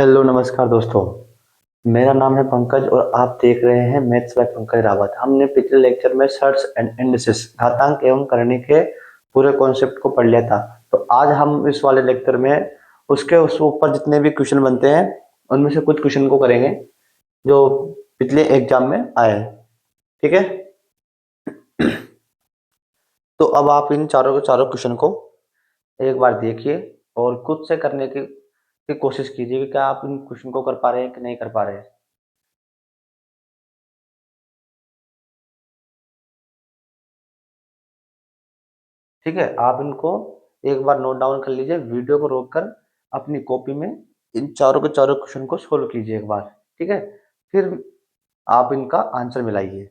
Hello नमस्कार दोस्तों। मेरा नाम है पंकज और आप देख रहे हैं मैथ्स बाय पंकज रावत। हमने पिछले लेक्चर में सर्च एंड इंडिसेस घातांक एवं करने के पूरे कॉन्सेप्ट को पढ़ लिया था। तो आज हम इस वाले लेक्चर में उसके उस ऊपर जितने भी क्वेश्चन बनते हैं उनमें से कुछ क्वेश्चन को करेंगे जो पिछले एग्जाम में आए हैं। ठीक है, तो अब आप इन चारों के चारों क्वेश्चन को एक बार देखिए और खुद से करने की कोशिश कीजिए कि क्या आप इन क्वेश्चन को कर पा रहे हैं कि नहीं कर पा रहे हैं। ठीक है, आप इनको एक बार नोट डाउन कर लीजिए, वीडियो को रोककर अपनी कॉपी में इन चारों के चारों क्वेश्चन को सोल्व कीजिए एक बार। ठीक है, फिर आप इनका आंसर मिलाइए।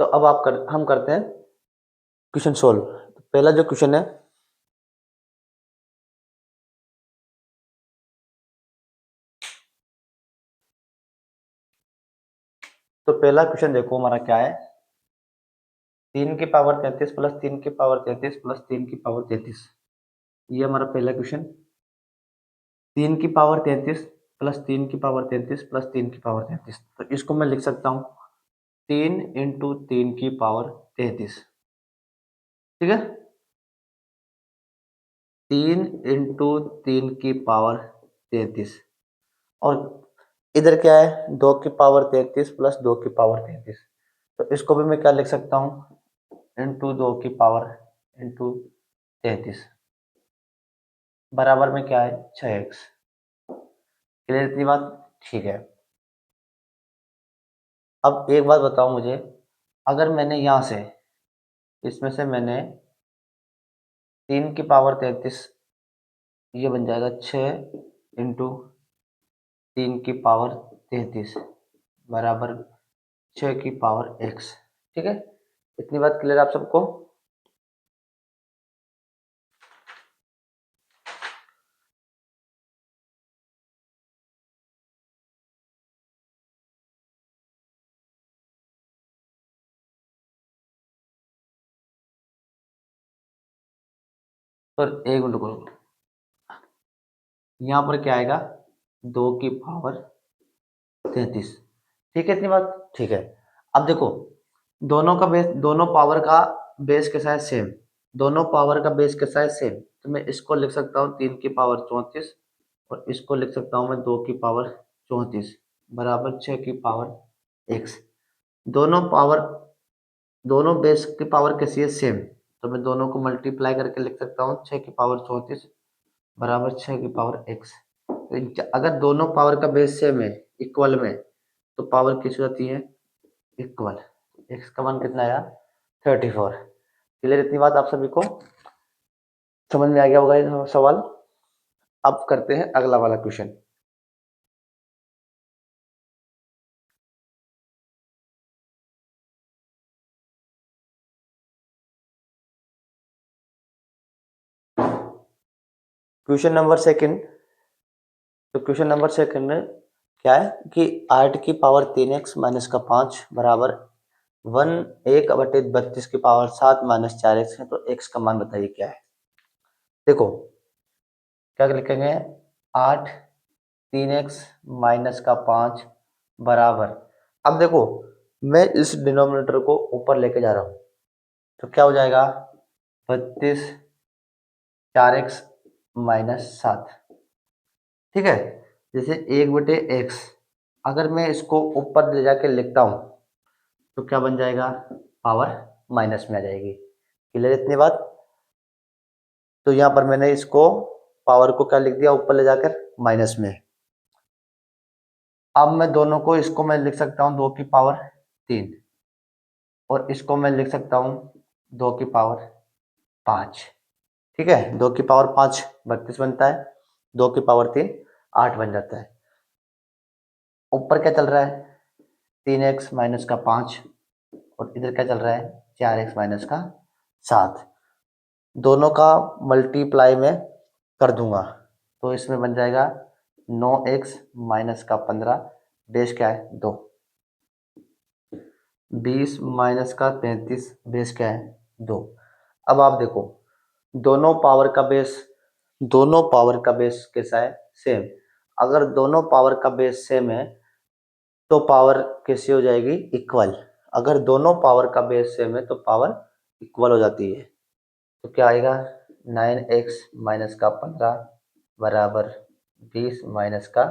तो अब हम करते हैं क्वेश्चन सोल्व। तो पहला जो क्वेश्चन है, तो पहला क्वेश्चन देखो हमारा क्या है। 3 की पावर 33 प्लस 3 की पावर 33 प्लस 3 की पावर 33, ये हमारा पहला क्वेश्चन। 3 की पावर 33 प्लस 3 की पावर 33 प्लस 3 की पावर 33, तो इसको मैं लिख सकता हूँ 3 × 3 की पावर 33। ठीक है, 3 × 3 की पावर 33। और इधर क्या है, 2 की पावर 33 प्लस 2 की पावर 33, तो इसको भी मैं क्या लिख सकता हूँ, × 2 की पावर 33 बराबर में क्या है, 6x। क्लियर इतनी बात? ठीक है। अब एक बात बताओ मुझे, अगर मैंने यहाँ से इसमें से मैंने 3 की पावर 33, ये बन जाएगा 6 × 3 की पावर 33 बराबर 6 की पावर x। ठीक है, इतनी बात क्लियर आप सबको? पर एक मिनट रुको, यहाँ पर क्या आएगा, 2 की पावर 33। ठीक है, इतनी बात ठीक है। अब देखो, दोनों का बेस, दोनों पावर का बेस कैसा है, सेम। दोनों पावर का बेस कैसा है, सेम। तो मैं इसको लिख सकता हूँ 3 की पावर 34 और इसको लिख सकता हूँ मैं 2 की पावर 34 बराबर 6 की पावर x। दोनों पावर, दोनों बेस की पावर कैसी है, सेम। तो मैं दोनों को मल्टीप्लाई करके लिख सकता हूँ 6 की पावर 34 बराबर 6 की पावर x। तो अगर दोनों पावर का बेस सेम है, इक्वल में, तो पावर किस हो जाती है, इक्वल। x का मान कितना आया, 34। क्लियर इतनी बात आप सभी को? समझ में आ गया होगा ये सवाल। अब करते हैं अगला वाला क्वेश्चन। Question number second. तो क्वेश्चन नंबर सेकंड में क्या है कि 8 की पावर 3x माइनस का 5 बराबर 1/32 की पावर 7 माइनस 4x है। तो x का मान बताइए क्या है। देखो क्या लिखेंगे, 8 3x माइनस का 5 बराबर, अब देखो मैं इस डिनोमिनेटर को ऊपर लेके जा रहा हूँ, तो क्या हो जाएगा, 32 4x माइनस 7। ठीक है, जैसे 1/x, अगर मैं इसको ऊपर ले जाके लिखता हूँ तो क्या बन जाएगा, पावर माइनस में आ जाएगी। क्लियर इतनी बात? तो यहाँ पर मैंने इसको पावर को क्या लिख दिया, ऊपर ले जाकर माइनस में। अब मैं दोनों को, इसको मैं लिख सकता हूँ 2 की पावर 3 और इसको मैं लिख सकता हूँ 2 की पावर 5। ठीक है, 2 की पावर 5 32 बनता है, 2 की पावर 3 8 बन जाता है। ऊपर क्या चल रहा है, 3x माइनस का 5 और इधर क्या चल रहा है, 4x माइनस का 7। दोनों का मल्टीप्लाई में कर दूंगा तो इसमें बन जाएगा 9x माइनस का 15, बेस क्या है, 2। 20 माइनस का 33, बेस क्या है, 2। अब आप देखो, दोनों पावर का बेस दोनों पावर का बेस कैसा है, सेम। अगर दोनों पावर का बेस सेम है तो पावर कैसी हो जाएगी, इक्वल। अगर दोनों पावर का बेस सेम है तो पावर इक्वल हो जाती है। तो क्या आएगा, 9x माइनस का 15 बराबर 20 माइनस का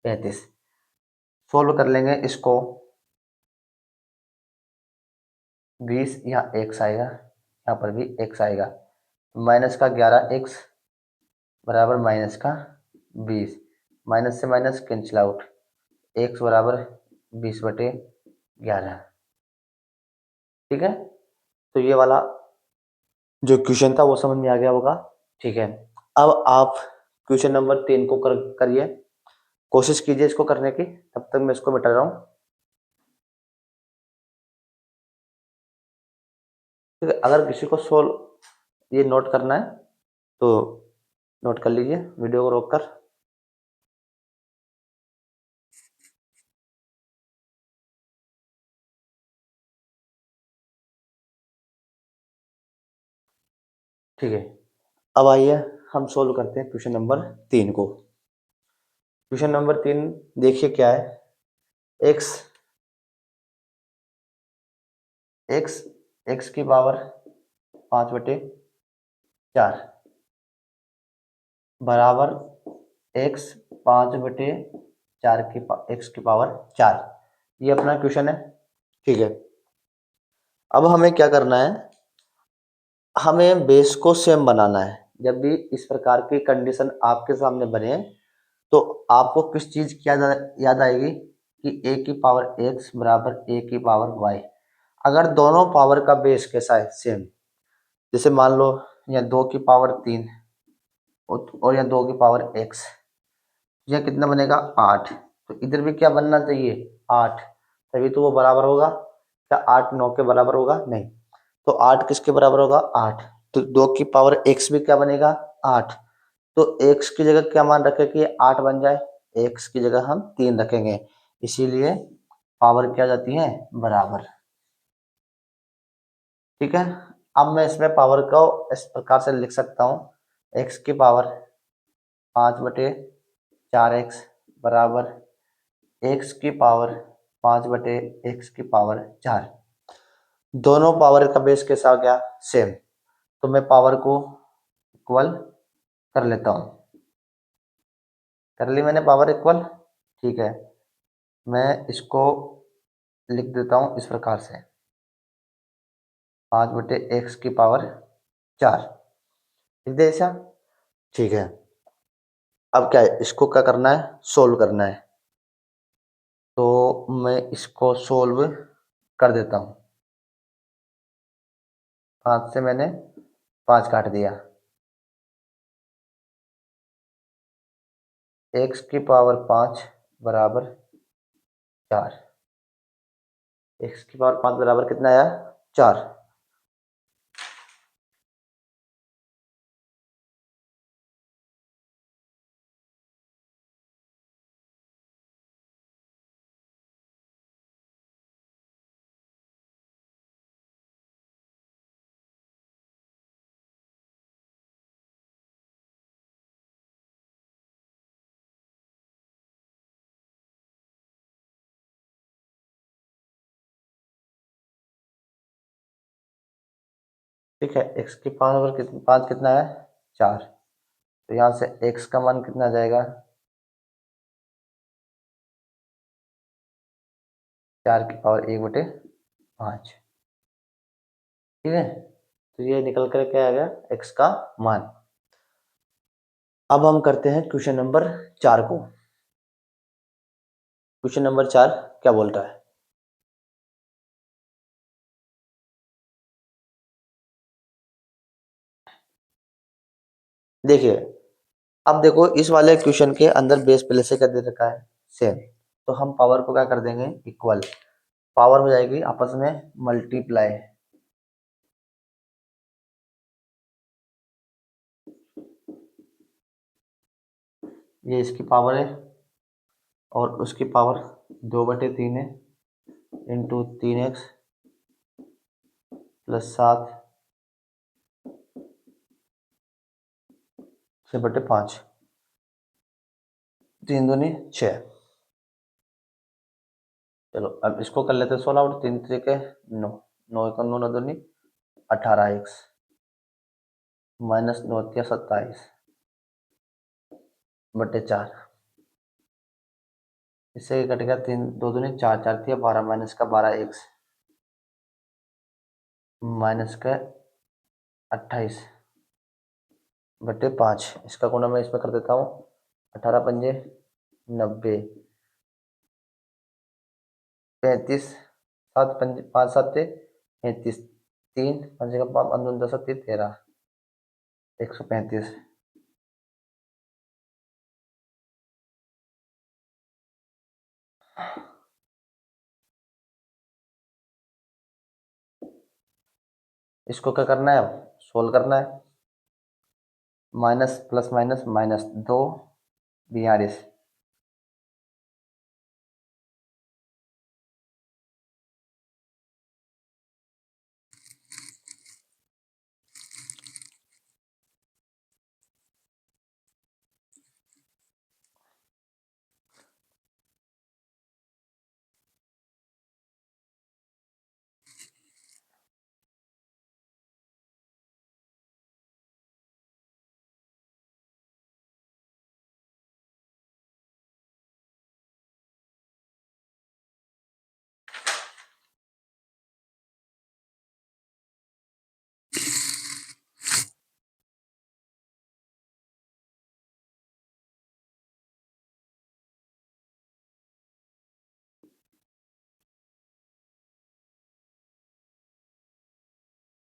35। सोल्व कर लेंगे इसको, 20 यहाँ x आएगा, यहाँ पर भी x आएगा, माइनस का 11x बराबर माइनस का 20, माइनस से माइनस कैंसिल आउट, x बराबर 20/11। ठीक है, तो ये वाला जो क्वेश्चन था वो समझ में आ गया होगा। ठीक है, अब आप क्वेश्चन नंबर 3 को करिए, कोशिश कीजिए इसको करने की, तब तक मैं इसको मिटा रहा हूँ। ठीक है, अगर किसी को सोल्व ये नोट करना है तो नोट कर लीजिए वीडियो को रोककर। ठीक है, अब आइए हम सोल्व करते हैं क्वेश्चन नंबर 3 को। क्वेश्चन नंबर 3 देखिए क्या है, x x x की पावर 5/4 बराबर x 5/4 की x की पावर 4, ये अपना क्वेश्चन है। ठीक है, अब हमें क्या करना है, हमें बेस को सेम बनाना है। जब भी इस प्रकार की कंडीशन आपके सामने बने तो आपको किस चीज की याद आएगी कि a की पावर x बराबर a की पावर y। अगर दोनों पावर का बेस कैसा है, सेम, जैसे मान लो या 2 की पावर 3 और या 2 की पावर x, यह कितना बनेगा 8। तो इधर भी क्या बनना चाहिए, 8, तभी तो वो बराबर होगा। क्या 8 9 के बराबर होगा, नहीं। तो 8 किसके बराबर होगा, 8। तो 2 की पावर x भी क्या बनेगा, 8। तो x की जगह क्या मान रखें कि 8 बन जाए, x की जगह हम 3 रखेंगे, इसीलिए पावर क्या जाती है, बराबर। ठीक है, अब मैं इसमें पावर को इस प्रकार से लिख सकता हूँ, x की पावर 5/4x बराबर x की पावर 5/x की पावर 4। दोनों पावर का बेस कैसा हो गया, सेम। तो मैं पावर को इक्वल कर लेता हूँ, कर ली मैंने पावर इक्वल। ठीक है, मैं इसको लिख देता हूँ इस प्रकार से, 5/x की पावर 4 लिख दे ऐसा। ठीक है, अब क्या है, इसको क्या करना है, सोल्व करना है। तो मैं इसको सोल्व कर देता हूँ, 5 से मैंने 5 काट दिया, x की पावर 5 बराबर 4, x की पावर 5 बराबर कितना आया, 4। ठीक है, x की पावर कितनी, 5 कितना है, 4। तो यहाँ से x का मान कितना आ जाएगा, 4 की पावर 1/5। ठीक है, तो ये निकल कर क्या आ गया, x का मान। अब हम करते हैं क्वेश्चन नंबर 4 को। क्वेश्चन नंबर 4 क्या बोल रहा है, देखिए। अब देखो इस वाले क्वेश्चन के अंदर बेस पहले से क्या दे रखा है, सेम। तो हम पावर को क्या कर देंगे, इक्वल। पावर हो जाएगी आपस में मल्टीप्लाई, ये इसकी पावर है और उसकी पावर 2/3 है, इंटू 3x +7 6/5, 3 दूनी 6। चलो अब इसको कर लेते हैं 16 और 3 त्रिके 9, 9 का 9 दूनी 18x माइनस 9 27 बटे 4। इससे ये कट गया 3 2 दूनी 4 4 थी 12 माइनस का 12x माइनस का 28 बटे 5। इसका गुणा मैं इसमें कर देता हूँ 18 पंजे 90 35 7 पंजे 5 7 35 3 पंजे का 5 10 13 135। इसको क्या करना है, अब सोल्व करना है। Minus plus minus minus 2 42।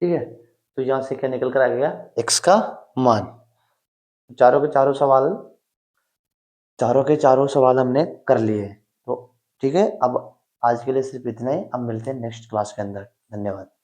ठीक है, तो यहाँ से क्या निकल कर आ गया, x का मान। चारों के चारों सवाल हमने कर लिए। तो ठीक है, अब आज के लिए सिर्फ इतना ही। अब मिलते हैं नेक्स्ट क्लास के अंदर। धन्यवाद।